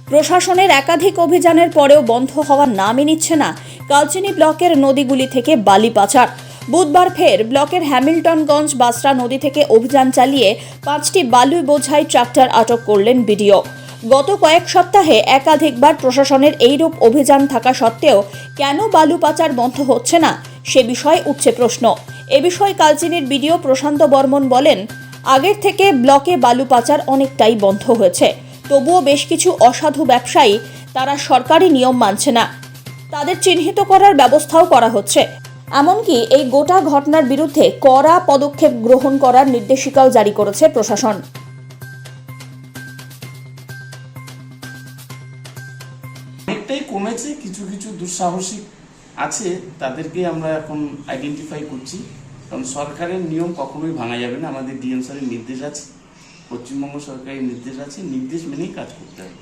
প্রশাসনের একাধিক অভিযানের পরেও বন্ধ হওয়ার নামই নিচ্ছে না কালচিনি ব্লকের নদীগুলি থেকে বালি পাচার। বুধবার ফের ব্লকের হ্যামিল্টনগঞ্জ বাসরা নদী থেকে অভিযান চালিয়ে 5টি বালু বোঝাই ট্রাক্টর আটক করলেন বিডিও। গত কয়েক সপ্তাহে একাধিকবার প্রশাসনের এইরূপ অভিযান থাকা সত্ত্বেও কেন বালু পাচার বন্ধ হচ্ছে না সে বিষয়ে উঠছে প্রশ্ন। এ বিষয়ে কালচিনির বিডিও প্রশান্ত বর্মন বলেন, আগের থেকে ব্লকে বালু পাচার অনেকটাই বন্ধ হয়েছে, তবুও বেশ কিছু অসাধু ব্যবসায়ী তারা সরকারি নিয়ম মানছে না, তাদের চিহ্নিত করার ব্যবস্থাও করা হচ্ছে। এমনকি এই গোটা ঘটনার বিরুদ্ধে কড়া পদক্ষেপ গ্রহণ করার নির্দেশিকাও জারি করেছে প্রশাসন। অনেকটাই কমেছে, কিছু কিছু দুঃসাহসিক আছে, তাদেরকে আমরা এখন আইডেন্টিফাই করছি। কারণ সরকারের নিয়ম কখনোই ভাঙা যাবে না, আমাদের ডিএম স্যারের নির্দেশ আছে, পশ্চিমবঙ্গ সরকারের নির্দেশ আছে, নির্দেশ মেনেই কাজ করতে হবে।